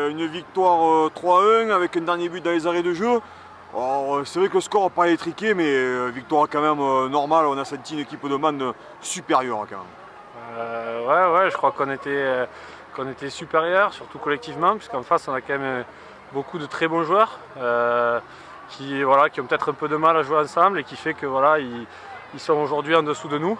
une victoire 3-1 avec un dernier but dans les arrêts de jeu. C'est vrai que le score n'a pas étriqué, mais victoire quand même normale. On a senti une équipe de man supérieure quand même. Ouais, je crois qu'on était supérieur, surtout collectivement, puisqu'en face on a quand même beaucoup de très bons joueurs qui ont peut-être un peu de mal à jouer ensemble et qui fait que ils sont aujourd'hui en dessous de nous.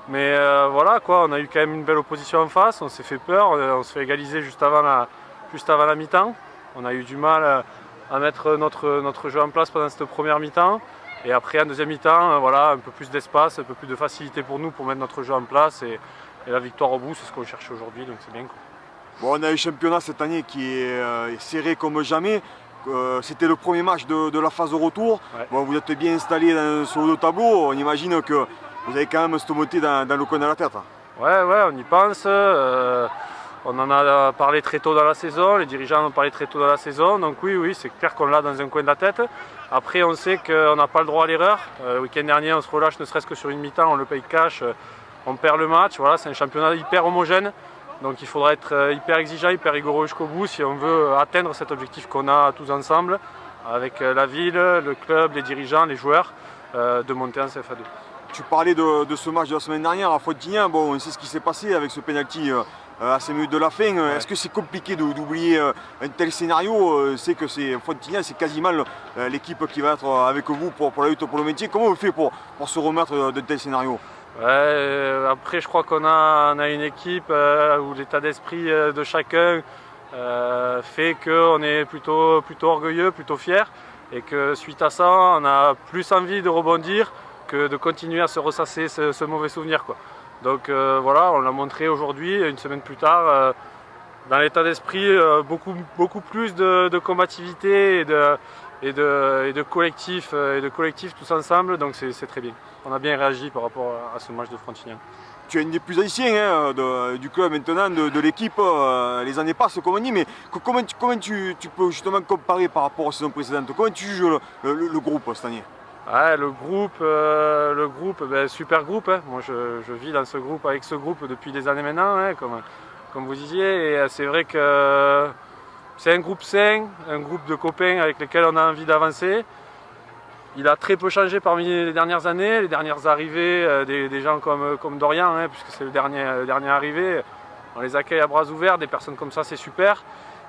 Mais on a eu quand même une belle opposition en face, on s'est fait peur, on s'est fait égaliser juste avant la mi-temps. On a eu du mal à mettre notre jeu en place pendant cette première mi-temps. Et après, en deuxième mi-temps, un peu plus d'espace, un peu plus de facilité pour nous pour mettre notre jeu en place. Et la victoire au bout, c'est ce qu'on cherche aujourd'hui, donc c'est bien, quoi. Bon, on a un championnat cette année qui est serré comme jamais. C'était le premier match de la phase de retour. Ouais. Bon, vous êtes bien installé sur le tableau. On imagine que vous avez quand même cette montée dans le coin de la tête. Ouais, on y pense. On en a parlé très tôt dans la saison, les dirigeants en ont parlé très tôt dans la saison. Donc oui, c'est clair qu'on l'a dans un coin de la tête. Après, on sait qu'on n'a pas le droit à l'erreur. Le week-end dernier, on se relâche ne serait-ce que sur une mi-temps, on le paye cash, on perd le match. Voilà, c'est un championnat hyper homogène. Donc il faudra être hyper exigeant, hyper rigoureux jusqu'au bout si on veut atteindre cet objectif qu'on a tous ensemble, avec la ville, le club, les dirigeants, les joueurs, de monter en CFA2. Tu parlais de ce match de la semaine dernière à Frontignan. Bon, on sait ce qui s'est passé avec ce penalty à 5 minutes de la fin. Ouais. Est-ce que c'est compliqué d'oublier un tel scénario? C'est que Frontignan, c'est quasiment l'équipe qui va être avec vous pour la lutte pour le métier. Comment on fait pour se remettre d'un tel scénario? Après, je crois qu'on a une équipe où l'état d'esprit de chacun fait qu'on est plutôt orgueilleux, plutôt fier, et que suite à ça, on a plus envie de rebondir que de continuer à se ressasser ce mauvais souvenir, quoi. Donc on l'a montré aujourd'hui, une semaine plus tard, dans l'état d'esprit, beaucoup plus de combativité et de collectif tous ensemble, donc c'est très bien. On a bien réagi par rapport à ce match de Frontignan. Tu es un des plus anciens du club maintenant, de l'équipe. Les années passent, comme on dit, mais comment tu peux justement comparer par rapport aux saisons précédentes? Comment tu juges le groupe cette année? Ouais, le groupe, super groupe, hein. Moi je vis dans ce groupe, avec ce groupe depuis des années maintenant, hein, comme vous disiez, et c'est vrai que c'est un groupe sain, un groupe de copains avec lesquels on a envie d'avancer. Il a très peu changé parmi les dernières années, les dernières arrivées, des gens comme Dorian, hein, puisque c'est le dernier arrivé. On les accueille à bras ouverts, des personnes comme ça, c'est super.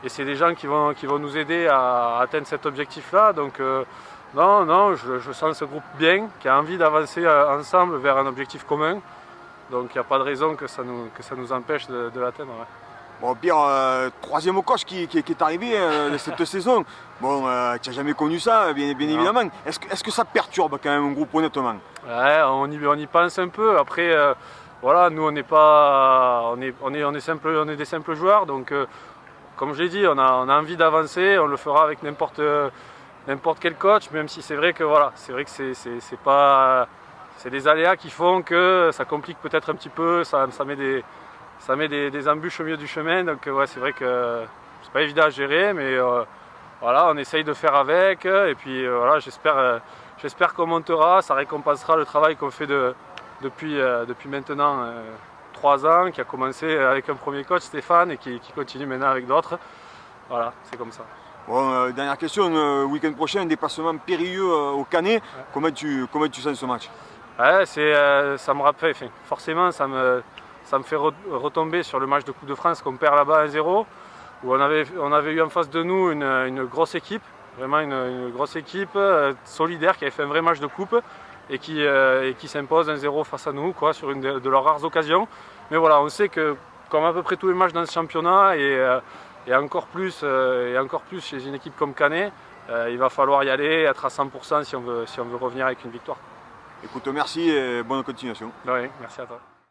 Et c'est des gens qui vont nous aider à atteindre cet objectif-là. Donc je sens ce groupe bien, qui a envie d'avancer ensemble vers un objectif commun. Donc il n'y a pas de raison que ça nous empêche de l'atteindre. Ouais. Bon, Pierre, troisième coach qui est arrivé cette saison. Bon, tu n'as jamais connu ça, bien évidemment. Est-ce que ça perturbe quand même un groupe, honnêtement? Ouais, on y pense un peu. Après, nous on n'est pas, on est des simples joueurs. Donc, comme je l'ai dit, on a envie d'avancer. On le fera avec n'importe quel coach, même si c'est vrai que c'est pas, c'est des aléas qui font que ça complique peut-être un petit peu. Ça met des embûches au milieu du chemin, donc c'est vrai que c'est pas évident à gérer, mais on essaye de faire avec, et puis j'espère qu'on montera, ça récompensera le travail qu'on fait depuis maintenant 3 ans, qui a commencé avec un premier coach, Stéphane, et qui continue maintenant avec d'autres. Voilà, c'est comme ça. Bon, dernière question, week-end prochain, un déplacement périlleux au Canet. Ouais. Comment tu sens ce match? Ouais, ça me rappelle, forcément ça me fait retomber sur le match de Coupe de France qu'on perd là-bas 1-0, où on avait eu en face de nous une grosse équipe, vraiment une grosse équipe solidaire qui avait fait un vrai match de coupe et qui s'impose 1-0 face à nous, quoi, sur une de leurs rares occasions. Mais voilà, on sait que comme à peu près tous les matchs dans ce championnat et encore plus chez une équipe comme Canet, il va falloir y aller, être à 100% si on veut revenir avec une victoire. Écoute, merci et bonne continuation. Oui, merci à toi.